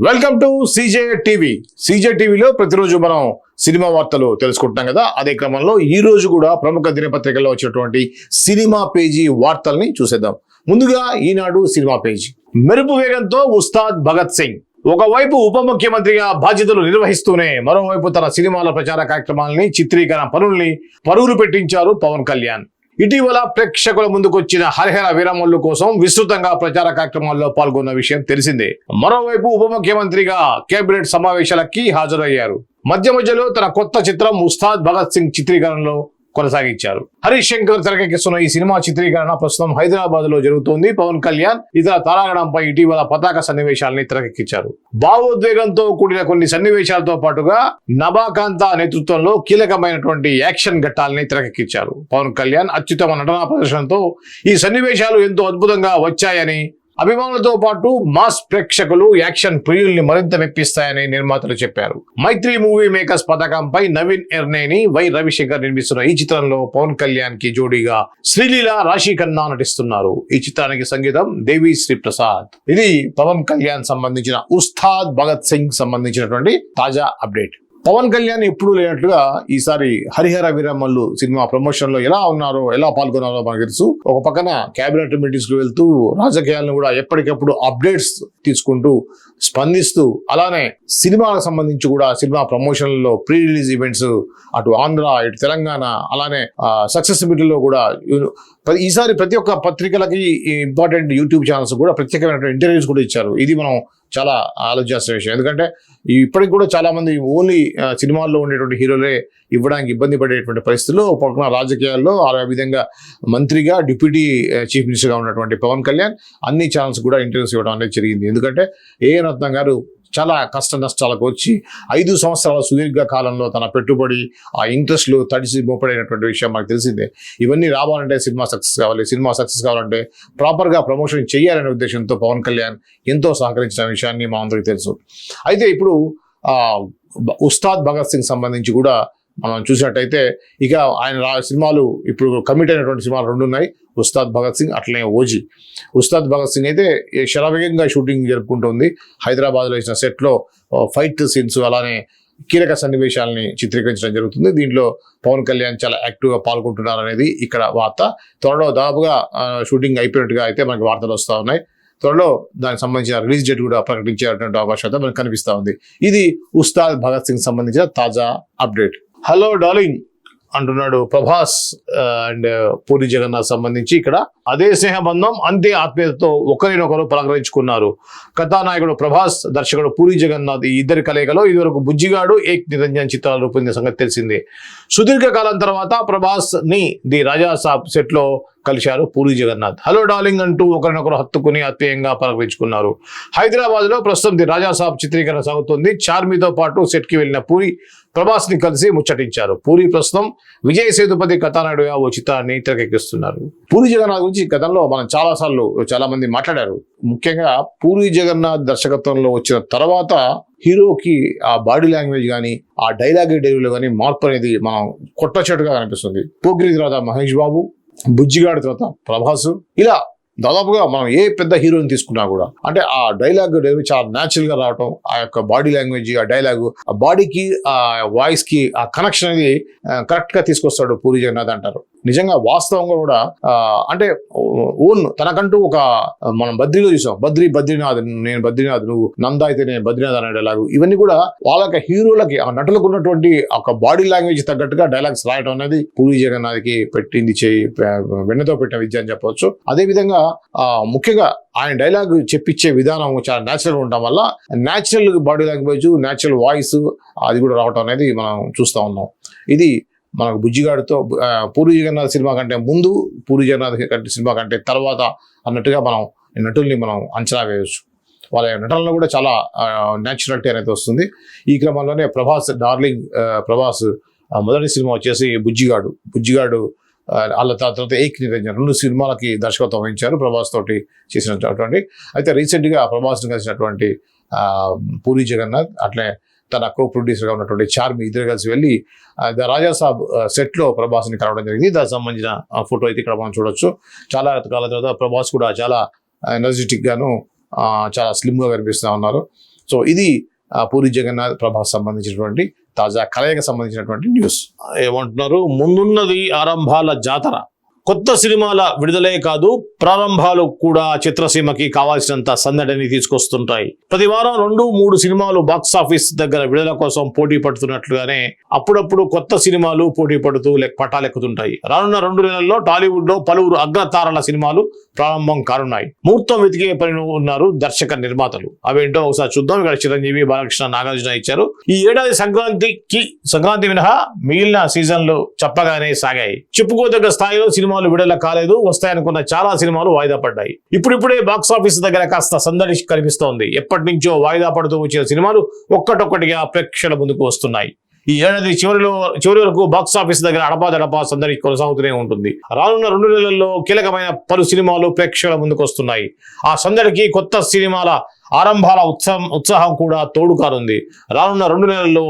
Welcome to CJ TV. సీజే టీవీలో ప్రతిరోజు మనం సినిమా వార్తలు తెలుసుకుంటున్నాం కదా. అదే క్రమంలో ఈ రోజు కూడా ప్రముఖ దినపత్రికల్లో వచ్చినటువంటి సినిమా పేజీ వార్తల్ని చూసేద్దాం. ముందుగా ఈనాడు సినిమా పేజీ. మెరుపు వేగంతో ఉస్తాద్ భగత్ సింగ్. ఒకవైపు ఉప ముఖ్యమంత్రిగా బాధ్యతలు నిర్వహిస్తూనే మరోవైపు తన సినిమాల ప్రచార కార్యక్రమాలని, చిత్రీకరణ పనుల్ని పరుగులు పెట్టించారు పవన్ కళ్యాణ్. ఇటీవల ప్రేక్షకుల ముందుకొచ్చిన హరిహర వీరమల్లు కోసం విస్తృతంగా ప్రచార కార్యక్రమాల్లో పాల్గొన్న విషయం తెలిసిందే. మరోవైపు ఉప ముఖ్యమంత్రిగా కేబినెట్ సమావేశాలకి హాజరయ్యారు. మధ్యలో తన కొత్త చిత్రం ఉస్తాద్ భగత్ సింగ్ చిత్రీకరణలో కొనసాగించారు. హరీష్ శంకర్ తెరకెక్కిస్తున్న ఈ సినిమా చిత్రీకరణ ప్రస్తుతం హైదరాబాద్ లో జరుగుతోంది. పవన్ కళ్యాణ్ ఇతర తారాగణంపై ఇటీవల పతాక సన్నివేశాలని తెరకెక్కించారు. భావోద్వేగంతో కూడిన కొన్ని సన్నివేశాలతో పాటుగా నభాకాంత నేతృత్వంలో కీలకమైనటువంటి యాక్షన్ ఘట్టాలని తెరకెక్కించారు. పవన్ కళ్యాణ్ అత్యుత్తమ నటనా ప్రదర్శనతో ఈ సన్నివేశాలు ఎంతో అద్భుతంగా వచ్చాయని, అభిమానులతో పాటు మాస్ ప్రేక్షకులు, యాక్షన్ ప్రియుల్ని మరింత మెప్పిస్తాయని నిర్మాతలు చెప్పారు. మైత్రి మూవీ మేకర్స్ పథకంపై నవీన్ ఎర్నేని, వై రవిశంకర్ నిర్మిస్తున్న ఈ చిత్రంలో పవన్ కళ్యాణ్ కి జోడీగా శ్రీలీల, రాశి ఖన్నా నటిస్తున్నారు. ఈ చిత్రానికి సంగీతం దేవి శ్రీ ప్రసాద్. ఇది పవన్ కళ్యాణ్ సంబంధించిన ఉస్తాద్ భగత్ సింగ్ సంబంధించినటువంటి తాజా అప్డేట్. పవన్ కళ్యాణ్ ఎప్పుడు లేనట్లుగా ఈసారి హరిహర వీరమల్లు సినిమా ప్రమోషన్ లో ఎలా ఉన్నారో, ఎలా పాల్గొన్నారో మనకు తెలుసు. ఒక పక్కన కేబినెట్ మీటింగ్స్ కు వెళ్తూ రాజకీయాలను కూడా ఎప్పటికప్పుడు అప్డేట్స్ తీసుకుంటూ స్పందిస్తూ, అలానే సినిమాలకు సంబంధించి కూడా సినిమా ప్రమోషన్లలో ప్రీ రిలీజ్ ఈవెంట్స్ అటు ఆంధ్ర, ఇటు తెలంగాణ, అలానే సక్సెస్ మీట్లో కూడా ఈసారి ప్రతి ఒక్క పత్రికలకి, ఇంపార్టెంట్ యూట్యూబ్ ఛానల్స్ కూడా ప్రత్యేకమైన ఇంటర్వ్యూస్ కూడా ఇచ్చారు. ఇది మనం చాలా ఆలోచించాల్సిన విషయం. ఎందుకంటే ఇప్పటికి కూడా చాలా మంది ఓన్లీ సినిమాల్లో ఉండేటువంటి హీరోలే ఇవ్వడానికి ఇబ్బంది పడేటువంటి పరిస్థితుల్లో పక్కన రాజకీయాల్లో ఆ విధంగా మంత్రిగా, డిప్యూటీ చీఫ్ మినిస్టర్గా ఉన్నటువంటి పవన్ కళ్యాణ్ అన్ని ఛానల్స్ కూడా ఇంటర్వ్యూస్ ఇవ్వడం అనేది జరిగింది. ఎందుకంటే ఏఎన్ రత్నం గారు చాలా కష్ట నష్టాలకు వచ్చి 5 సంవత్సరాల సుదీర్ఘ కాలంలో తన పెట్టుబడి, ఆ ఇంట్రెస్ట్లు తడిసి మోపడైనటువంటి విషయం మనకు తెలిసిందే. ఇవన్నీ రావాలంటే సినిమా సక్సెస్ కావాలి. సినిమా సక్సెస్ కావాలంటే ప్రాపర్గా ప్రమోషన్ చేయాలనే ఉద్దేశంతో పవన్ కళ్యాణ్ ఎంతో సహకరించిన విషయాన్ని మా అందరికీ తెలుసు. అయితే ఇప్పుడు ఉస్తాద్ భగత్ సింగ్ సంబంధించి కూడా మనం చూసినట్టయితే ఇక ఆయన సినిమాలు ఇప్పుడు కమిట్ అయినటువంటి సినిమాలు 2 ఉన్నాయి. ఉస్తాద్ భగత్ సింగ్, అట్లనే ఓజీ. ఉస్తాద్ భగత్ సింగ్ అయితే శరవేగంగా షూటింగ్ జరుపుకుంటుంది. హైదరాబాద్లో ఇచ్చిన సెట్లో ఫైట్ సీన్స్, అలానే కీలక సన్నివేశాలని చిత్రీకరించడం జరుగుతుంది. దీంట్లో పవన్ కళ్యాణ్ చాలా యాక్టివ్గా పాల్గొంటున్నారు అనేది ఇక్కడ వార్త. త్వరలో దాదాపుగా షూటింగ్ అయిపోయినట్టుగా అయితే మనకి వార్తలు వస్తూ ఉన్నాయి. త్వరలో దానికి సంబంధించిన రిలీజ్ డేట్ కూడా ప్రకటించేటువంటి అవకాశం అయితే మనకు కనిపిస్తూ ఉంది. ఇది ఉస్తాద్ భగత్ సింగ్ సంబంధించిన తాజా అప్డేట్. హలో డార్లింగ్ అంటున్నాడు ప్రభాస్ అండ్ పూరి జగన్నాథ్ సంబంధించి. ఇక్కడ అదే స్నేహబంధం, అంతే ఆత్మీయతతో ఒకరినొకరు పలకరించుకున్నారు. కథానాయకుడు ప్రభాస్, దర్శకుడు పూరి జగన్నాథ్, ఈ ఇద్దరి కలయికలో ఇదివరకు బుజ్జిగాడు, ఏక్ నిరంజన్ చిత్రాలు రూపొందిన సంగతి తెలిసిందే. సుదీర్ఘకాలం తర్వాత ప్రభాస్ ని ది రాజా సాబ్ సెట్ లో కలిశారు పూరి జగన్నాథ్. హలో డార్లింగ్ అంటూ ఒకరినొకరు హత్తుకుని ఆత్మీయంగా పలకరించుకున్నారు. హైదరాబాద్ లో ప్రస్తుతం ది రాజా సాబ్ చిత్రీకరణ సాగుతుంది. చార్మితో పాటు సెట్ కి వెళ్లిన పూరి ప్రభాస్ ని కలిసి ముచ్చటించారు. పూరి ప్రస్తుతం విజయ్ సేతుపతి కథానాయుడుగా ఓ చిత్రాన్ని తెరకెక్కిస్తున్నారు. పూరి జగన్నాథ్ గురించి గతంలో మనం చాలా మంది మాట్లాడారు. ముఖ్యంగా పూరి జగన్నాథ్ దర్శకత్వంలో వచ్చిన తర్వాత హీరోకి ఆ బాడీ లాంగ్వేజ్ కానీ, ఆ డైలాగ్ డెలివరీలో కానీ మార్పు అనేది మనం కొట్టచేటుగా కనిపిస్తుంది. పోకిరి తర్వాత మహేష్ బాబు, బుజ్జిగాడి తర్వాత ప్రభాస్, ఇలా దాదాపుగా మనం ఏ పెద్ద హీరోని తీసుకున్నా కూడా అంటే ఆ డైలాగ్ డెలివరీ చాలా న్యాచురల్ గా రావటం, ఆ యొక్క బాడీ లాంగ్వేజ్, ఆ డైలాగ్, ఆ బాడీకి, ఆ వాయిస్ కి ఆ కనెక్షన్ అనేది కరెక్ట్ గా తీసుకొస్తాడు పూరి జగన్నాథ్ అంటారు. నిజంగా వాస్తవంగా కూడా అంటే ఓన్ తనకంటూ ఒక మనం బద్రీలో చూసాం, బద్రీనాథ్, నేను బద్రీనాథ్, నువ్వు నంద అయితే నేను బద్రీనాథ్ అనే డైలాగు. ఇవన్నీ కూడా వాళ్ళకి హీరోలకి, ఆ నటులకు ఉన్నటువంటి ఒక బాడీ లాంగ్వేజ్ తగ్గట్టుగా డైలాగ్స్ రాయడం అనేది పూరి జగన్నాథ్ కి పెట్టింది వెన్నతో పెట్టిన విద్య అని చెప్పవచ్చు. అదేవిధంగా ముఖ్యంగా ఆయన డైలాగ్ చెప్పించే విధానం చాలా న్యాచురల్ ఉండటం వల్ల natural body language, natural voice అది కూడా రావటం అనేది మనం చూస్తూ ఉన్నాం. ఇది మనకు బుజ్జిగాడితో పూరి జగన్నాథ్ సినిమా కంటే ముందు, పూరి జగన్నాథ్ సినిమా కంటే తర్వాత అన్నట్టుగా మనం నటుల్ని మనం అంచనా వేయవచ్చు. వాళ్ళ నటనలో కూడా చాలా న్యాచురాలిటీ అనేది వస్తుంది. ఈ క్రమంలోనే ప్రభాస్ డార్లింగ్, ప్రభాస్ మొదటి సినిమా వచ్చేసి బుజ్జిగాడు వాళ్ళ తర్వాత ఏక్ నిరంజన్ 2 సినిమాలకి దర్శకత్వం వహించారు ప్రభాస్ తోటి చేసినటువంటి. అయితే రీసెంట్గా ప్రభాస్ని కలిసినటువంటి పూరి జగన్నాథ్, అట్లే తన కో ప్రొడ్యూసర్గా ఉన్నటువంటి చార్మి, ఇద్దరు కలిసి వెళ్ళి ద రాజా సాబ్ సెట్లో ప్రభాస్ని కలవడం జరిగింది. దానికి సంబంధించిన ఫోటో అయితే ఇక్కడ మనం చూడొచ్చు. చాలా కాలం తర్వాత ప్రభాస్ కూడా చాలా ఎనర్జెటిక్ గాను చాలా స్లిమ్గా కనిపిస్తూ ఉన్నారు. సో ఇది పూరి జగన్నాథ్ ప్రభాస్ సంబంధించినటువంటి తాజా కలయిక సంబంధించినటువంటి న్యూస్. ఏమంటున్నారు, ముందున్నది ఆరంభాల జాతర. కొత్త సినిమాల విడుదలే కాదు, ప్రారంభాలు కూడా చిత్రసీమకి కావాల్సినంత సందడిని తీసుకొస్తుంటాయి. ప్రతి వారం 2-3 సినిమాలు బాక్సాఫీస్ దగ్గర విడుదల కోసం పోటీ పడుతున్నట్లుగానే అప్పుడప్పుడు కొత్త సినిమాలు పోటీ పడుతూ పట్టాలెక్కుతుంటాయి. రానున్న 2 నెలల్లో టాలీవుడ్ లో పలువురు అగ్రతారల సినిమాలు ప్రారంభం కానున్నాయి. ముహూర్తం వెతికే పనిలో ఉన్నారు దర్శక నిర్మాతలు. అవేంటో ఒకసారి చూద్దాం. ఇక్కడ చిరంజీవి, బాలకృష్ణ, నాగార్జున ఇచ్చారు. ఈ ఏడాది సంక్రాంతి మినహా మిగిలిన సీజన్లు చెప్పగానే సాగాయి. చెప్పుకోదగ్గ స్థాయిలో సినిమాలు విడుదల కాలేదు. వస్తాయనుకున్న చాలా సినిమాలు వాయిదా పడ్డాయి. ఇప్పుడిప్పుడే బాక్సాఫీస్ దగ్గర కాస్త సందడి కనిపిస్తోంది. ఎప్పటి నుంచో వాయిదా పడుతూ వచ్చిన సినిమాలు ఒక్కటొక్కటిగా ప్రేక్షకుల ముందుకు వస్తున్నాయి. ఈ ఏడాది చివరి వరకు బాక్సాఫీస్ దగ్గర అడపాదడపా సందడి కొనసాగుతూనే ఉంటుంది. రానున్న 2 నెలల్లో కీలకమైన పలు సినిమాలు ప్రేక్షకుల ముందుకు వస్తున్నాయి. ఆ సందడికి కొత్త సినిమాల ఆరంభాల ఉత్సాహం కూడా తోడు కానుంది. రానున్న 2 నెలల్లో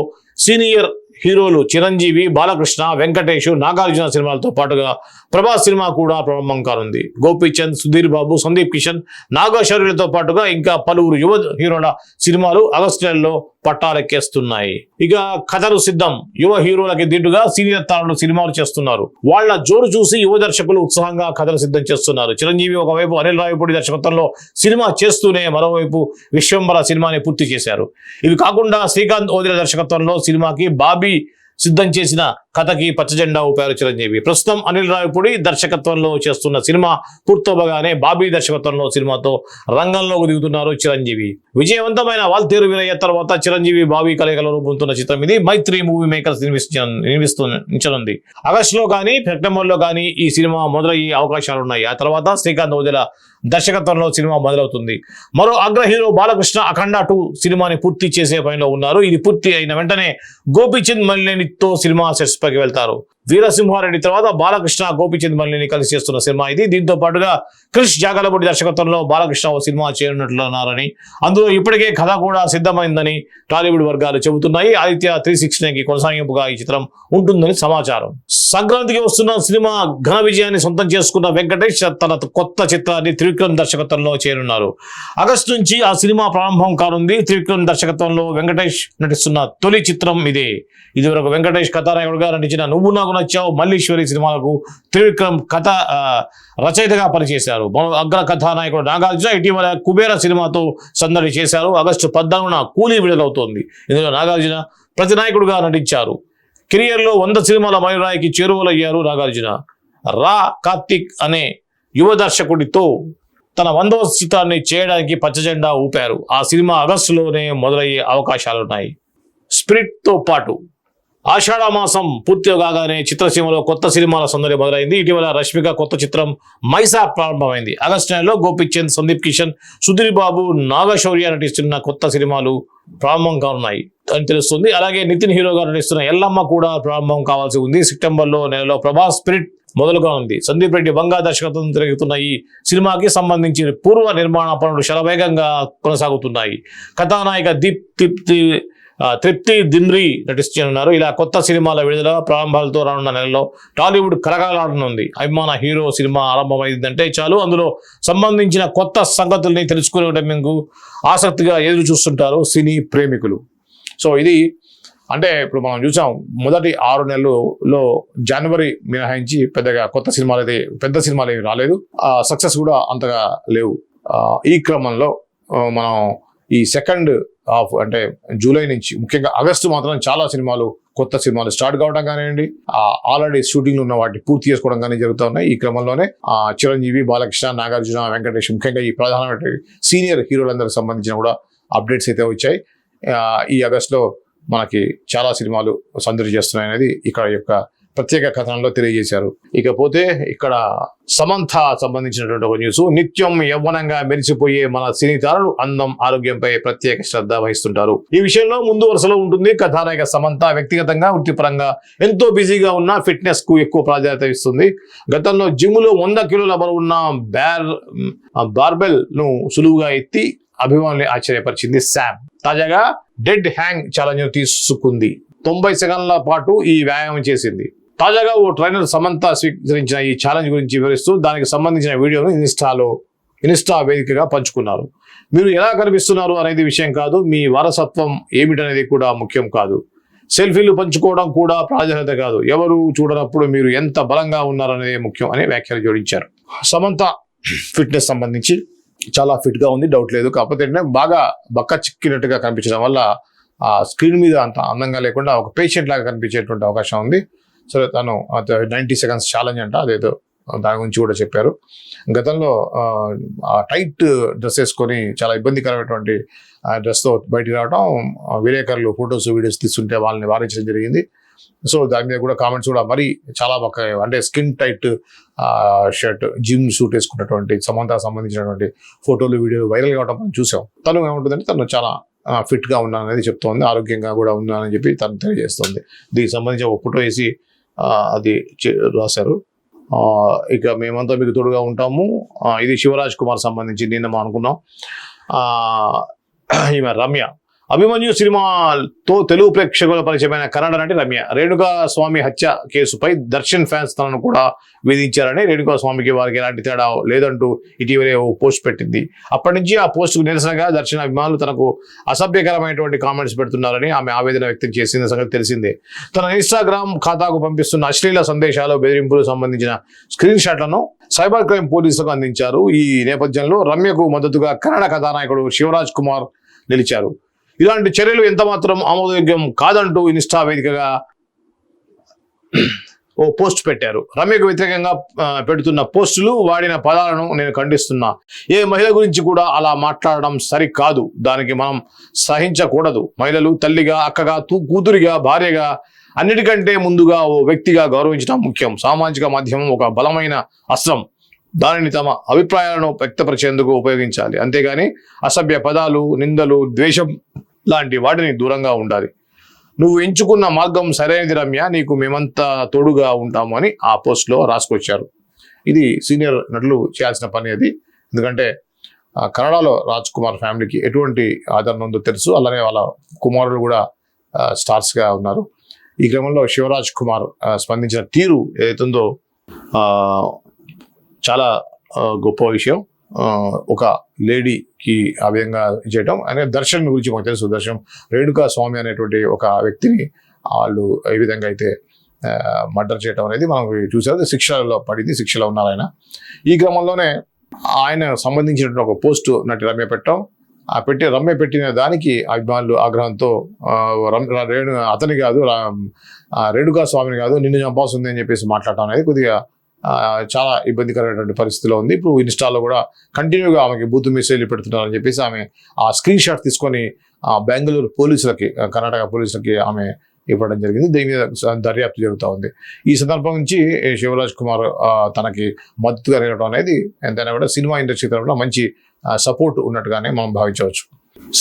సీనియర్ హీరోలు చిరంజీవి, బాలకృష్ణ, వెంకటేష్, నాగార్జున సినిమాలతో పాటుగా ప్రభాస్ సినిమా కూడా ప్రారంభం కానుంది. గోపీచంద్, సుధీర్ బాబు, సందీప్ కిషన్, నాగశౌర్యులతో పాటుగా ఇంకా పలువురు యువ హీరోల సినిమాలు ఆగస్టు నెలలో పట్టాలెక్కేస్తున్నాయి. ఇక కథలు సిద్ధం. యువ హీరోలకి దీటుగా సీనియర్ తారలు సినిమాలు చేస్తున్నారు. వాళ్ళ జోరు చూసి యువ దర్శకులు ఉత్సాహంగా కథలు సిద్ధం చేస్తున్నారు. చిరంజీవి ఒకవైపు అనిల్ రావిపూడి దర్శకత్వంలో సినిమా చేస్తూనే మరోవైపు విశ్వంబర సినిమాని పూర్తి చేశారు. ఇవి కాకుండా శ్రీకాంత్ ఓదిల దర్శకత్వంలో సినిమాకి బాబీ సిద్ధం చేసిన కథకి పచ్చజెండా ఊపారు చిరంజీవి. ప్రస్తుతం అనిల్ రావిపూడి దర్శకత్వంలో చేస్తున్న సినిమా పూర్తవగానే బాబీ దర్శకత్వంలో సినిమాతో రంగంలోకి దిగుతున్నారు చిరంజీవి. విజయవంతమైన వాల్తేరు వీరయ్య తర్వాత చిరంజీవి, బాబీ కలయికలో రూపొందుతున్న చిత్రం ఇది. మైత్రి మూవీ మేకర్స్ నిర్మించనుంది. ఆగస్టులో కానీ సెప్టెంబర్లో కానీ ఈ సినిమా మొదలయ్యే అవకాశాలున్నాయి. ఆ తర్వాత శ్రీకాంత్ ఓదెల దర్శకత్వంలో సినిమా మొదలవుతుంది. మరో అగ్ర హీరో బాలకృష్ణ అఖండ 2 సినిమాని పూర్తి చేసే పనిలో ఉన్నారు. ఇది పూర్తి అయిన వెంటనే గోపీచంద్ మల్లేనితో సినిమా సెట్స్ పైకి వెళ్తారు. వీరసింహారెడ్డి తర్వాత బాలకృష్ణ, గోపీచంద్ మల్లేని కలిసి చేస్తున్న సినిమా ఇది. దీంతో పాటుగా క్రిష్ జాగలపూడి దర్శకత్వంలో బాలకృష్ణ ఓ సినిమా చేయనున్నట్లున్నారని, అందులో ఇప్పటికే కథ కూడా సిద్ధమైందని టాలీవుడ్ వర్గాలు చెబుతున్నాయి. ఆదిత్య 369కి కొనసాగింపుగా ఈ చిత్రం ఉంటుందని సమాచారం. సంక్రాంతికి వస్తున్న సినిమా ఘన విజయాన్ని సొంతం చేసుకున్న వెంకటేష్ తన కొత్త చిత్రాన్ని త్రివిక్రమ్ దర్శకత్వంలో చేయనున్నారు. ఆగస్టు నుంచి ఆ సినిమా ప్రారంభం కానుంది. త్రివిక్రమ్ దర్శకత్వంలో వెంకటేష్ నటిస్తున్న తొలి చిత్రం ఇదే. ఇదివరకు వెంకటేష్ కథానాయకుడిగా నటించిన నువ్వు నాకు నచ్చావు, మల్లీశ్వరి సినిమాలకు త్రివిక్రమ్ కథ రచయితగా పనిచేశారు. అగ్ర కథానాయకుడు నాగార్జున ఇటీవల కుబేర సినిమాతో సందడి చేశారు. ఆగస్టు 14న కూలీ విడుదలవుతోంది. ఇందులో నాగార్జున ప్రతినాయకుడిగా నటించారు. కెరియర్లో 100 సినిమాల మైలురాయికి చేరువలయ్యారు నాగార్జున. రా కార్తిక్ అనే యువ దర్శకుడితో తన 100వ చిత్రాన్ని చేయడానికి పచ్చజెండా ఊపారు. ఆ సినిమా ఆగస్టులోనే మొదలయ్యే అవకాశాలున్నాయి. స్పిరిట్తో పాటు ఆషాఢ మాసం పూర్తి కాగానే చిత్రసీమలో కొత్త సినిమాల సందడి మొదలైంది. ఇటీవల రష్మిక కొత్త చిత్రం మైసా ప్రారంభమైంది. ఆగస్టు నెలలో గోపీచంద్, సందీప్ కిషన్, సుధీర్ బాబు, నాగశౌర్య నటిస్తున్న కొత్త సినిమాలు ప్రారంభం కానున్నాయి అని తెలుస్తుంది. అలాగే నితిన్ హీరోగా నటిస్తున్న ఎల్లమ్మ కూడా ప్రారంభం కావాల్సి ఉంది. సెప్టెంబర్లో నెలలో ప్రభాస్ స్పిరిట్ మొదలుగా ఉంది. సందీప్ రెడ్డి వంగా దర్శకత్వం తిరుగుతున్న ఈ సినిమాకి సంబంధించి పూర్వ నిర్మాణ పనులు శరవేగంగా కొనసాగుతున్నాయి. కథానాయిక తృప్తి దిమ్రీ నటిస్తున్నారు. ఇలా కొత్త సినిమాల విడుదల ప్రారంభాలతో రానున్న నెలలో టాలీవుడ్ కరకాలాడనుంది. అభిమాన హీరో సినిమా ఆరంభమైందంటే చాలు అందులో సంబంధించిన కొత్త సంగతుల్ని తెలుసుకునేందుకు ఆసక్తిగా ఎదురు చూస్తుంటారు సినీ ప్రేమికులు. సో ఇది అంటే ఇప్పుడు మనం చూసాం మొదటి 6 నెలల్లో జనవరి మినహాయించి పెద్దగా కొత్త సినిమాలు అయితే పెద్ద సినిమాలు ఏమి రాలేదు. సక్సెస్ కూడా అంతగా లేవు. ఈ క్రమంలో మనం ఈ సెకండ్ హాఫ్ అంటే జూలై నుంచి ముఖ్యంగా ఆగస్టు మాత్రం చాలా సినిమాలు కొత్త సినిమాలు స్టార్ట్ కావడం కానివ్వండి, ఆల్రెడీ షూటింగ్లు ఉన్న వాటిని పూర్తి చేసుకోవడం కానీ జరుగుతూ ఉన్నాయి. ఈ క్రమంలోనే చిరంజీవి, బాలకృష్ణ, నాగార్జున, వెంకటేష్ ముఖ్యంగా ఈ ప్రధానమైన సీనియర్ హీరోలందరికి సంబంధించిన కూడా అప్డేట్స్ అయితే వచ్చాయి. ఈ ఆగస్టులో మనకి చాలా సినిమాలు సందడి చేస్తున్నాయి అనేది ఇక్కడ యొక్క ప్రత్యేక కథనంలో తెలియజేశారు. ఇకపోతే ఇక్కడ సమంత సంబంధించినటువంటి ఒక న్యూస్. నిత్యం యవ్వనంగా మెరిసిపోయే మన సినీ తారలు అందం, ఆరోగ్యంపై ప్రత్యేక శ్రద్ధ వహిస్తుంటారు. ఈ విషయంలో ముందు వరుసలో ఉంటుంది కథానాయక సమంత. వ్యక్తిగతంగా, వృత్తిపరంగా ఎంతో బిజీగా ఉన్న ఫిట్నెస్ కు ఎక్కువ ప్రాధాన్యత ఇస్తుంది. గతంలో జిమ్ లో 100 కిలోల బరువున్న బార్బెల్ ను సులువుగా ఎత్తి అభిమానుల్ని ఆశ్చర్యపరిచింది శామ్. తాజాగా డెడ్ హ్యాంగ్ ఛాలెంజ్ తీసుకుంది. 90 సెకండ్ల పాటు ఈ వ్యాయామం చేసింది. తాజాగా ఓ ట్రైనర్ సమంత స్వీకరించిన ఈ ఛాలెంజ్ గురించి వివరిస్తూ దానికి సంబంధించిన వీడియోను ఇన్స్టా వేదికగా పంచుకున్నారు. మీరు ఎలా కనిపిస్తున్నారు అనేది విషయం కాదు, మీ వారసత్వం ఏమిటనేది కూడా ముఖ్యం కాదు. సెల్ఫీలు పంచుకోవడం కూడా ప్రాధాన్యత కాదు, ఎవరు చూడనప్పుడు మీరు ఎంత బలంగా ఉన్నారనేది ముఖ్యం అని వ్యాఖ్యలు జోడించారు. సమంత ఫిట్నెస్ సంబంధించి చాలా ఫిట్గా ఉంది, డౌట్ లేదు. కాకపోతే ఏంటంటే బాగా బక్క చిక్కినట్టుగా కనిపించడం వల్ల ఆ స్క్రీన్ మీద అంత అందంగా లేకుండా ఒక పేషెంట్ లాగా కనిపించేటువంటి అవకాశం ఉంది. సరే, తను 90 seconds ఛాలెంజ్ అంట, అదేదో దాని గురించి కూడా చెప్పారు. గతంలో టైట్ డ్రెస్ వేసుకొని చాలా ఇబ్బందికరమైనటువంటి డ్రెస్తో బయటికి రావడం, విలేకరులు ఫొటోస్ వీడియోస్ తీసుకుంటే వాళ్ళని వారించడం జరిగింది. సో దాని మీద కూడా కామెంట్స్ కూడా మరీ చాలా బాగా, అంటే skin tight shirt gym suit వేసుకున్నటువంటి సమంతకు సంబంధించినటువంటి ఫోటోలు వీడియోలు వైరల్ కావడం మనం చూసాం. తను ఏముంటుందంటే తను చాలా ఫిట్గా ఉన్నాననేది చెప్తోంది, ఆరోగ్యంగా కూడా ఉన్నానని చెప్పి తను తెలియజేస్తుంది. దీనికి సంబంధించి ఒక ఫోటో వేసి అది రాశారు. ఇక మేమంతా మీకు తోడుగా ఉంటాము. ఇది శివరాజ్ కుమార్ సంబంధించి నిన్న మనం అనుకున్నాం. ఈమె రమ్య, అభిమన్యు సినిమాతో తెలుగు ప్రేక్షకుల పరిచయమైన కన్నడ నటి రమ్య రేణుకా స్వామి హత్య కేసుపై దర్శన్ ఫ్యాన్స్ తనను కూడా వేధించారని, రేణుకా స్వామికి వారికి ఎలాంటి తేడా లేదంటూ ఇటీవలే ఓ పోస్ట్ పెట్టింది. అప్పటి నుంచి ఆ పోస్టుకు నిరసనగా దర్శన్ అభిమానులు తనకు అసభ్యకరమైనటువంటి కామెంట్స్ పెడుతున్నారని ఆమె ఆవేదన వ్యక్తం చేసిన సంగతి తెలిసిందే. తన ఇన్స్టాగ్రామ్ ఖాతాకు పంపిస్తున్న అశ్లీల సందేశాలు, బెదిరింపులు సంబంధించిన స్క్రీన్ షాట్లను సైబర్ క్రైమ్ పోలీసులకు అందించారు. ఈ నేపథ్యంలో రమ్యకు మద్దతుగా కన్నడ కథానాయకుడు శివరాజ్ కుమార్ నిలిచారు. ఇలాంటి చర్యలు ఎంతమాత్రం ఆమోదయోగ్యం కాదంటూ ఇన్స్టా వేదికగా ఓ పోస్ట్ పెట్టారు. రమ్యకు వ్యతిరేకంగా పెడుతున్న పోస్టులు, వాడిన పదాలను నేను ఖండిస్తున్నా. ఏ మహిళ గురించి కూడా అలా మాట్లాడడం సరికాదు, దానికి మనం సహించకూడదు. మహిళలు తల్లిగా, అక్కగా, కూతురిగా, భార్యగా, అన్నిటికంటే ముందుగా ఓ వ్యక్తిగా గౌరవించడం ముఖ్యం. సామాజిక మాధ్యమం ఒక బలమైన అస్త్రం, దానిని తమ అభిప్రాయాలను వ్యక్తపరిచేందుకు ఉపయోగించాలి. అంతేగాని అసభ్య పదాలు, నిందలు, ద్వేషం లాంటి వాటిని దూరంగా ఉండాలి. నువ్వు ఎంచుకున్న మార్గం సరైనది రమ్య, నీకు మేమంతా తోడుగా ఉంటాము అని ఆ పోస్ట్లో రాసుకొచ్చారు. ఇది సీనియర్ నటులు చేయాల్సిన పని అది. ఎందుకంటే కన్నడలో రాజ్ కుమార్ ఫ్యామిలీకి ఎటువంటి ఆదరణ ఉందో తెలుసు. అలానే వాళ్ళ కుమారులు కూడా స్టార్స్గా ఉన్నారు. ఈ క్రమంలో శివరాజ్ కుమార్ స్పందించిన తీరు ఏదైతుందో చాలా గొప్ప విషయం. ఒక లేడీకి ఆ విధంగా చేయటం అనే దర్శన్ గురించి మాకు తెలుసు. దర్శన్ రేణుకా స్వామి అనేటువంటి ఒక వ్యక్తిని వాళ్ళు ఏ విధంగా అయితే మర్డర్ చేయటం అనేది మనం చూసారు. శిక్షలో పడింది, శిక్షలో ఉన్నారు ఆయన. ఈ క్రమంలోనే ఆయన సంబంధించినటువంటి ఒక పోస్టు నటి రమ్య పెట్టాం. రమ్య పెట్టిన దానికి అభిమానులు ఆగ్రహంతో అతని కాదు, రేణుకా స్వామిని కాదు, నిన్ను చంపాల్సింది అని చెప్పేసి మాట్లాడటం అనేది కొద్దిగా చాలా ఇబ్బందికరమైనటువంటి పరిస్థితిలో ఉంది. ఇప్పుడు ఇన్స్టాలో కూడా కంటిన్యూగా ఆమెకి బూతు మెసేజ్లు పెడుతున్నారని చెప్పేసి ఆమె ఆ స్క్రీన్ షాట్ తీసుకొని బెంగళూరు పోలీసులకి, కర్ణాటక పోలీసులకి ఆమె ఇవ్వడం జరిగింది. దీని మీద దర్యాప్తు జరుగుతూ ఉంది. ఈ సందర్భం నుంచి శివరాజ్ కుమార్ తనకి మద్దతుగా నిలవడం అనేది ఎంతైనా కూడా సినిమా ఇండస్ట్రీ తరఫున మంచి సపోర్ట్ ఉన్నట్టుగానే మనం భావించవచ్చు.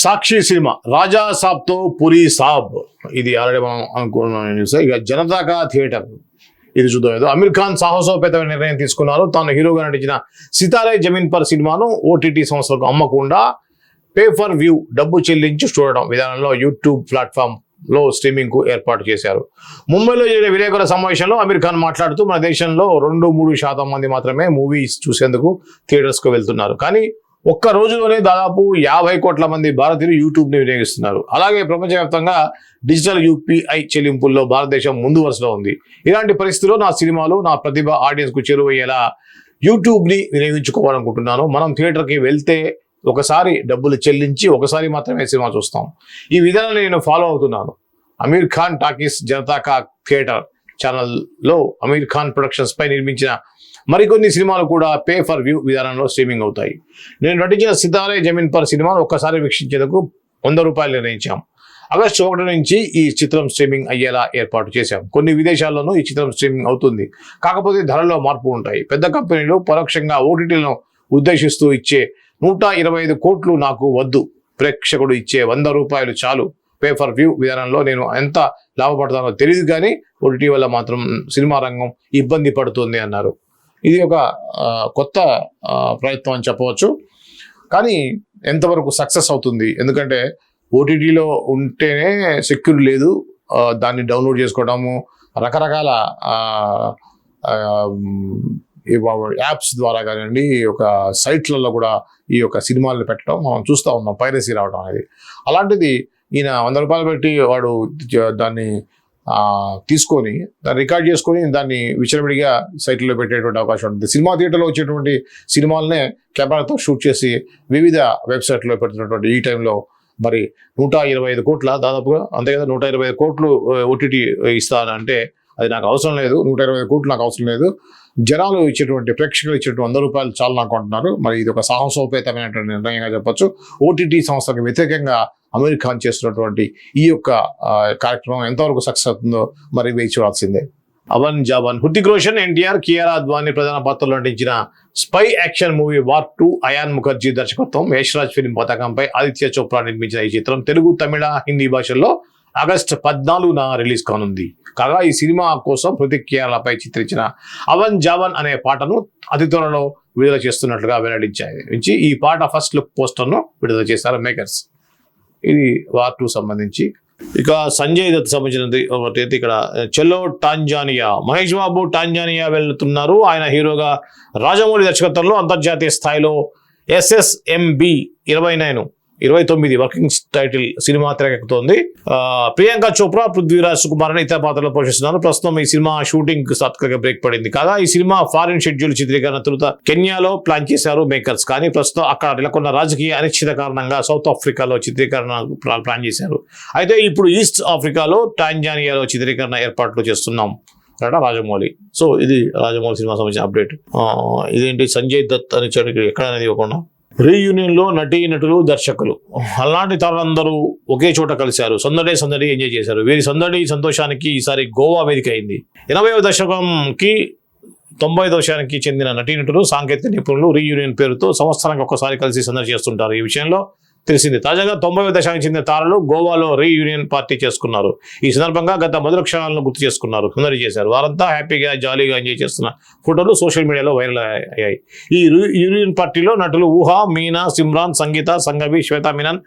సాక్షి సినిమా రాజా సాబ్తో పురి సాబ్, ఇది ఆల్రెడీ మనం అనుకున్నాం. ఇక జనతా థియేటర్, ఇది చూద్దాం. ఏదో అమీర్ ఖాన్ సాహసోపేతమైన నిర్ణయం తీసుకున్నారు. తాను హీరోగా నటించిన సితారే జమీన్ పర్ సినిమాను ఓటీటీ సంస్థలకు అమ్మకుండా పే ఫర్ వ్యూ, డబ్బు చెల్లించి చూడడం విధానంలో యూట్యూబ్ ప్లాట్ఫామ్ లో స్ట్రీమింగ్ కు ఏర్పాటు చేశారు. ముంబైలో జరిగిన విలేకరుల సమావేశంలో అమీర్ ఖాన్ మాట్లాడుతూ, మన దేశంలో 2-3% మంది మాత్రమే మూవీస్ చూసేందుకు థియేటర్స్ కు వెళ్తున్నారు. కానీ ఒక్క రోజులోనే దాదాపు 50 కోట్ల మంది భారతీయులు యూట్యూబ్ని వినియోగిస్తున్నారు. అలాగే ప్రపంచవ్యాప్తంగా డిజిటల్ యూపీఐ చెల్లింపుల్లో భారతదేశం ముందు వరుసలో ఉంది. ఇలాంటి పరిస్థితుల్లో నా సినిమాలు, నా ప్రతిభ ఆడియన్స్కు చేరువయ్యేలా యూట్యూబ్ని వినియోగించుకోవాలనుకుంటున్నాను. మనం థియేటర్కి వెళ్తే ఒకసారి డబ్బులు చెల్లించి ఒకసారి మాత్రమే సినిమా చూస్తాం. ఈ విధానాన్ని నేను ఫాలో అవుతున్నాను. అమీర్ ఖాన్ టాకీస్ జనతా కా థియేటర్ ఛానల్లో అమీర్ ఖాన్ ప్రొడక్షన్స్ పై నిర్మించిన మరికొన్ని సినిమాలు కూడా పే ఫర్ వ్యూ విధానంలో స్ట్రీమింగ్ అవుతాయి. నేను నటించిన సితారే జమీన్ పర్ సినిమాను ఒక్కసారి వీక్షించేందుకు ₹100 నిర్ణయించాం. ఆగస్టు 1 నుంచి ఈ చిత్రం స్ట్రీమింగ్ అయ్యేలా ఏర్పాటు చేశాం. కొన్ని విదేశాల్లోనూ ఈ చిత్రం స్ట్రీమింగ్ అవుతుంది. కాకపోతే ధరల్లో మార్పు ఉంటాయి. పెద్ద కంపెనీలు పరోక్షంగా ఓటీటీలను ఉద్దేశిస్తూ ఇచ్చే 125 కోట్లు నాకు వద్దు. ప్రేక్షకుడు ఇచ్చే ₹100 చాలు. పే ఫర్ వ్యూ విధానంలో నేను ఎంత లాభపడతానో తెలియదు, కానీ ఓటీటీ వల్ల మాత్రం సినిమా రంగం ఇబ్బంది పడుతుంది అన్నారు. ఇది ఒక కొత్త ప్రయత్నం అని చెప్పవచ్చు. కానీ ఎంతవరకు సక్సెస్ అవుతుంది? ఎందుకంటే ఓటీటీలో ఉంటేనే సెక్యూర్ లేదు, దాన్ని డౌన్లోడ్ చేసుకోవడము, రకరకాల యాప్స్ ద్వారా కానివ్వండి, ఈ యొక్క సైట్లలో కూడా ఈ యొక్క సినిమాలను పెట్టడం మనం చూస్తూ ఉన్నాం, పైరసీ రావడం అనేది. అలాంటిది ఈయన 100 రూపాయలు పెట్టి వాడు దాన్ని తీసుకొని దాన్ని రికార్డ్ చేసుకొని దాన్ని విచ్చలవిడిగా సైట్లో పెట్టేటువంటి అవకాశం ఉంటుంది. సినిమా థియేటర్లో వచ్చేటువంటి సినిమాలనే కెమెరాతో షూట్ చేసి వివిధ వెబ్సైట్లో పెడుతున్నటువంటి ఈ టైంలో మరి 125 కోట్ల దాదాపుగా, అంతే కదా, 125 కోట్లు ఓటీటీ ఇస్తానంటే అది నాకు అవసరం లేదు, 125 కోట్లు నాకు అవసరం లేదు, జనాలు ఇచ్చేటువంటి, ప్రేక్షకులు ఇచ్చేటువంటి 100 రూపాయలు చాలు నాకు అంటున్నారు. మరి ఇది ఒక సాహసోపేతమైనటువంటి నిర్ణయంగా చెప్పొచ్చు. ఓటీటీ సంస్థకు వ్యతిరేకంగా అమీర్ ఖాన్ చేస్తున్నటువంటి ఈ యొక్క కార్యక్రమం ఎంతవరకు సక్సెస్ అవుతుందో మరి వేచి చూడాల్సిందే. అవన్ జావన్, హృతిక్ రోషన్, ఎన్టీఆర్, కియారా అద్వానీ ప్రధాన పాత్రలో నటించిన spy action movie war 2 ion Mukherjee దర్శకత్వం, యశ్రాజ్ ఫిల్మ్ పతాకంపై ఆదిత్య చోప్రా నిర్మించిన ఈ చిత్రం తెలుగు, తమిళ, హిందీ భాషల్లో ఆగస్టు 14న రిలీజ్ కానుంది. కాగా ఈ సినిమా కోసం హృతిక్, కియారాలపై చిత్రించిన అవన్ జావన్ అనే పాటను అతి త్వరలో విడుదల చేస్తున్నట్లుగా వెల్లడించి ఈ పాట ఫస్ట్ లుక్ పోస్టర్ను విడుదల చేశారు మేకర్స్. ఇది వార్ 2 సంబంధించి. ఇక సంజయ్ దత్ సంబంధించినది ఒకటి. ఇక్కడ చెల్లో టాంజానియా, మహేష్ బాబు టాంజానియా వెళ్తున్నారు. ఆయన హీరోగా రాజమౌళి దర్శకత్వంలో అంతర్జాతీయ స్థాయిలో SSMB 29 వర్కింగ్ టైటిల్ సినిమా తెరకెక్కుతోంది. ప్రియాంక చోప్రా, పృథ్వీరాజ్ సుకుమార్ అని ఇతర పాత్రలో పోషిస్తున్నారు. ప్రస్తుతం ఈ సినిమా షూటింగ్ తాత్కాలిక బ్రేక్ పడింది. కాగా ఈ సినిమా ఫారిన్ షెడ్యూల్ చిత్రీకరణ తొలుత కెన్యాలో ప్లాన్ చేశారు మేకర్స్. కానీ ప్రస్తుతం అక్కడ నెలకొన్న రాజకీయ అనిశ్చిత కారణంగా సౌత్ ఆఫ్రికాలో చిత్రీకరణ ప్లాన్ చేశారు. అయితే ఇప్పుడు ఈస్ట్ ఆఫ్రికాలో టాంజానియాలో చిత్రీకరణ ఏర్పాట్లు చేస్తున్నాం రాజమౌళి. సో ఇది రాజమౌళి సినిమా సంబంధించిన అప్డేట్. ఇదేంటి సంజయ్ దత్ అని ఎక్కడ అనేది ఇవ్వకుండా రీయూనియన్ లో నటులు, దర్శకులు అలాంటి తారందరూ ఒకే చోట కలిశారు. సందడి ఎంజాయ్ చేశారు. వీరి సంతోషానికి ఈసారి గోవా వేదిక అయింది. 80వ దశకంకి 90వ దశకానికి చెందిన నటులు, సాంకేతిక నిపుణులు రీయూనియన్ పేరుతో సంవత్సరానికి ఒక్కసారి కలిసి సందడి చేస్తుంటారు. ఈ విషయంలో తెలిసింది. తాజాగా 90వ దశకానికి చెందిన తారలు గోవాలో రీయూనియన్ పార్టీ చేసుకున్నారు. ఈ సందర్భంగా గత మధుర క్షణాలను గుర్తు చేసుకున్నారు, సందడి చేశారు. వారంతా హ్యాపీగా, జాలీగా ఎంజాయ్ చేస్తున్న ఫోటోలు సోషల్ మీడియాలో వైరల్ అయ్యాయి. ఈ యూనియన్ పార్టీలో నటులు ఊహా, మీనా, సిమ్రాన్, సంగీత, సంగవి, శ్వేతా మీనన్,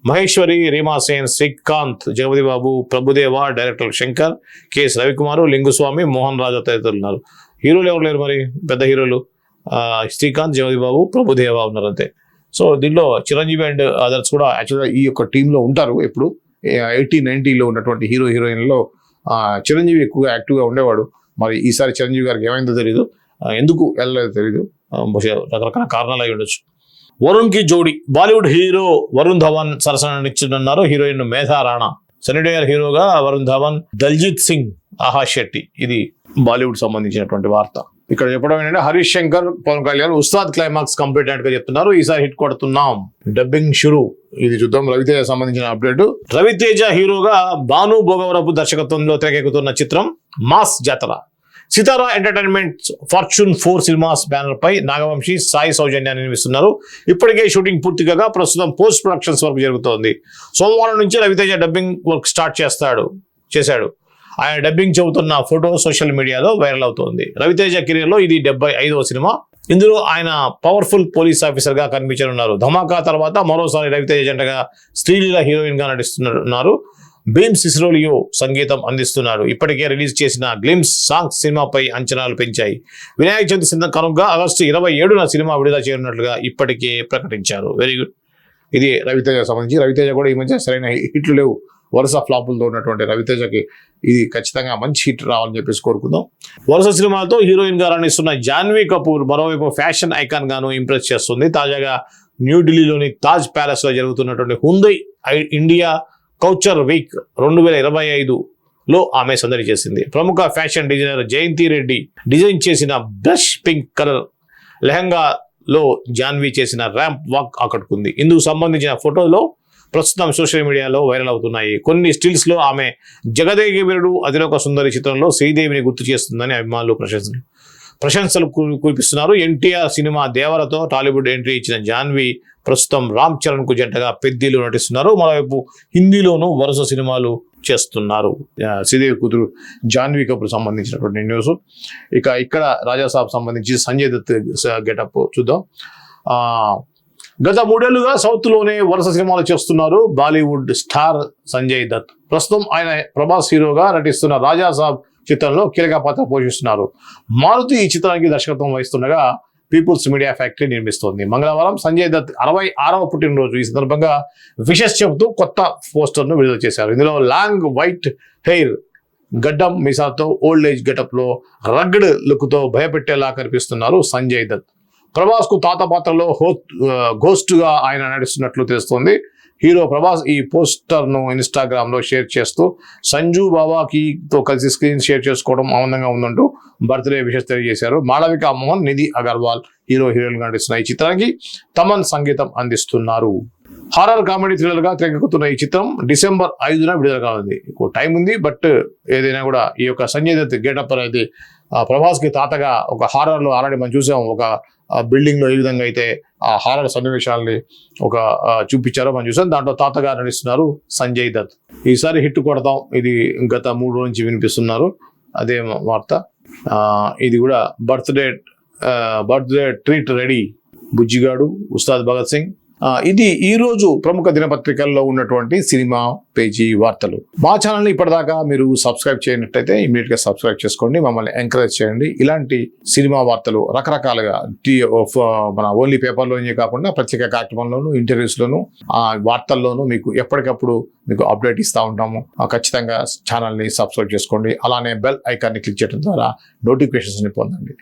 మహేశ్వరి, రీమా సేన్, శ్రీకాంత్, జగపతి బాబు, ప్రభుదేవ, డైరెక్టర్ శంకర్, కెఎస్ రవికుమార్, లింగుస్వామి, మోహన్ రాజా తదితరులు ఉన్నారు. హీరోలు ఎవరు లేరు మరి, పెద్ద హీరోలు శ్రీకాంత్, జగపతి బాబు, ప్రభుదేవ ఉన్నారు అంతే. సో దీనిలో చిరంజీవి అండ్ అదర్స్ కూడా యాక్చువల్గా ఈ యొక్క టీంలో ఉంటారు. ఎప్పుడు 80-90లో ఉన్నటువంటి హీరోయిన్లో చిరంజీవి ఎక్కువగా యాక్టివ్గా ఉండేవాడు. మరి ఈసారి చిరంజీవి గారికి ఏమైందో తెలియదు, ఎందుకు వెళ్ళలేదో తెలియదు, రకరకాల కారణాలు అయి ఉండొచ్చు. వరుణ్ కి జోడి, బాలీవుడ్ హీరో వరుణ్ ధవన్ సరసననిచ్చున్నారు హీరోయిన్ మేధా రాణా. సన్నీ డేయర్ హీరోగా వరుణ్ ధవన్, దల్జీత్ సింగ్, ఆహా శెట్టి. ఇది బాలీవుడ్ సంబంధించినటువంటి వార్త. ఇక్కడ చెప్పడం ఏంటంటే హరీష్ శంకర్, పవన్ కళ్యాణ్ ఉస్తాద్ క్లైమాక్స్ కంప్లీట్ అయినట్టుగా చెప్తున్నారు. ఈసారి హిట్ కొడుతున్నాం, డబ్బింగ్ షురు. ఇది చూద్దాం. రవితేజ సంబంధించిన అప్డేట్. రవితేజ హీరోగా భాను భోగవరపు దర్శకత్వంలో తెరకెక్కుతున్న చిత్రం మాస్ జాతర. సితారా ఎంటర్టైన్మెంట్ ఫార్చ్యూన్ 4 సినిమాస్ బ్యానర్ పై నాగవంశీ, సాయి సౌజన్యాన్ని నిర్మిస్తున్నారు. ఇప్పటికే షూటింగ్ పూర్తి కాగా ప్రస్తుతం పోస్ట్ ప్రొడక్షన్స్ వర్క్ జరుగుతోంది. సోమవారం నుంచి రవితేజ డబ్బింగ్ వర్క్ స్టార్ట్ చేశాడు. ఆయన డబ్బింగ్ చెబుతున్న ఫోటో సోషల్ మీడియాలో వైరల్ అవుతోంది. రవితేజ కెరీర్లో ఇది 75వ సినిమా. ఇందులో ఆయన పవర్ఫుల్ పోలీస్ ఆఫీసర్ గా కనిపించనున్నారు. ధమాకా తర్వాత మరోసారి రవితేజ జంటగా శ్రీలీల హీరోయిన్ గా నటిస్తున్నారు. భీమ్ సిసిరోలియో సంగీతం అందిస్తున్నాడు. ఇప్పటికే రిలీజ్ చేసిన గ్లిమ్స్ సాంగ్స్ సినిమాపై అంచనాలు పెంచాయి. వినాయక చవితి సందర్భంగా ఆగస్టు 27న సినిమా విడుదల చేయనున్నట్లుగా ఇప్పటికే ప్రకటించారు. Very good. ఇది రవితేజ సంబంధించి. రవితేజ కూడా ఈ మధ్య సరైన హిట్లు లేవు. వరుస ఫ్లాపులతో ఉన్నటువంటి రవితేజకి ఇది ఖచ్చితంగా మంచి హిట్ రావాలని చెప్పేసి కోరుకుందాం. వరుస సినిమాలతో హీరోయిన్ గా రాణిస్తున్న జాన్వీ కపూర్ మరోవైపు ఫ్యాషన్ ఐకాన్ గాను ఇంప్రెస్ చేస్తుంది. తాజాగా న్యూఢిల్లీలోని తాజ్ ప్యాలెస్ లో జరుగుతున్నటువంటి హుందై ఇండియా కల్చర్ వీక్ 2025లో ఆమె సందడి చేసింది. ప్రముఖ ఫ్యాషన్ డిజైనర్ జయంతి రెడ్డి డిజైన్ చేసిన బ్రష్ పింక్ కలర్ లెహంగాలో జాన్వీ చేసిన ర్యాంప్ వాక్ ఆకట్టుకుంది. ఇందుకు సంబంధించిన ఫోటోలో ప్రస్తుతం సోషల్ మీడియాలో వైరల్ అవుతున్నాయి. కొన్ని స్టిల్స్ లో ఆమె జగదేక వీరుడు అతిలోక సుందరి చిత్రంలో శ్రీదేవిని గుర్తు చేస్తుందని అభిమానులు ప్రశంసలు కురిపిస్తున్నారు. ఎన్టీఆర్ సినిమా దేవరతో టాలీవుడ్ ఎంట్రీ ఇచ్చిన జాన్వీ ప్రస్తుతం రామ్ చరణ్ కు జంటగా పెద్దిలో నటిస్తున్నారు. మరోవైపు హిందీలోనూ వరుస సినిమాలు చేస్తున్నారు. శ్రీదేవి కూతురు జాన్వీ కపూర్ సంబంధించినటువంటి న్యూస్. ఇక్కడ రాజాసాబ్ సంబంధించి సంజయ్ దత్ గెటప్ చూద్దాం. గత 3 ఏళ్లుగా సౌత్ లోనే వరుస సినిమాలు చేస్తున్నారు బాలీవుడ్ స్టార్ సంజయ్ దత్. ప్రస్తుతం ఆయన ప్రభాస్ హీరోగా నటిస్తున్న రాజాసాబ్ చిత్రంలో కీలక పాత్ర పోషిస్తున్నారు. మారుతి ఈ చిత్రానికి దర్శకత్వం వహిస్తుండగా పీపుల్స్ మీడియా ఫ్యాక్టరీ నిర్మిస్తోంది. మంగళవారం సంజయ్ దత్ 66వ పుట్టినరోజు. ఈ సందర్భంగా విషెస్ చెబుతూ కొత్త పోస్టర్ను విడుదల చేశారు. ఇందులో లాంగ్ వైట్ హెయిర్, గడ్డం మీసాతో ఓల్డ్ ఏజ్ గెటప్లో రగ్డ్ లుక్తో భయపెట్టేలా కనిపిస్తున్నారు సంజయ్ దత్. ప్రభాస్ కు తాత పాత్రలో ఘోస్ట్గా ఆయన నడుస్తున్నట్లు తెలుస్తోంది. హీరో ప్రభాస్ ఈ పోస్టర్ను ఇన్స్టాగ్రామ్ లో షేర్ చేస్తూ సంజు బాబాకితో కలిసి స్క్రీన్ షేర్ చేసుకోవడం ఆనందంగా ఉందంటూ బర్త్డే విషెస్ తెలియజేశారు. మాళవిక మోహన్, నిధి అగర్వాల్ హీరోయిన్గా నటిస్తున్న ఈ చిత్రానికి తమన్ సంగీతం అందిస్తున్నారు. హారర్ కామెడీ థ్రిల్లర్ గా తెగెక్కుతున్న ఈ చిత్రం డిసెంబర్ 5న విడుదల కానుంది. టైం ఉంది, బట్ ఏదైనా కూడా ఈ యొక్క సంజయ్ దత్ గెటప్ అనేది ప్రభాస్ కి తాతగా ఒక హారర్ లో ఆల్రెడీ మనం చూసాం. ఒక బిల్డింగ్ లో ఏ విధంగా అయితే ఆ హారర్ సన్నివేశాలని ఒక చూపించారో మనం చూసాం. దాంట్లో తాతగా నటిస్తున్నారు సంజయ్ దత్. ఈసారి హిట్ కొడతాం, ఇది గత 3 రోజుల నుంచి వినిపిస్తున్నారు. అదే వార్త. ఇది కూడా birthday treat ready, Bujjigadu, Ustaad Bhagat Singh. ఇది ఈ రోజు ప్రముఖ దినపత్రికల్లో ఉన్నటువంటి సినిమా పేజీ వార్తలు. మా ఛానల్ని ఇప్పటిదాకా మీరు సబ్స్క్రైబ్ చేయనట్టయితే ఇమీడియట్ గా సబ్స్క్రైబ్ చేసుకోండి, మమ్మల్ని ఎంకరేజ్ చేయండి. ఇలాంటి సినిమా వార్తలు రకరకాలుగా మన ఓన్లీ పేపర్లోనే కాకుండా ప్రత్యేక కార్యక్రమంలోను, ఇంటర్వ్యూస్లోను, వార్తల్లోనూ మీకు ఎప్పటికప్పుడు మీకు అప్డేట్ ఇస్తూ ఉంటాము. ఖచ్చితంగా ఛానల్ని సబ్స్క్రైబ్ చేసుకోండి. అలానే బెల్ ఐకాన్ని క్లిక్ చేయడం ద్వారా నోటిఫికేషన్స్ని పొందండి.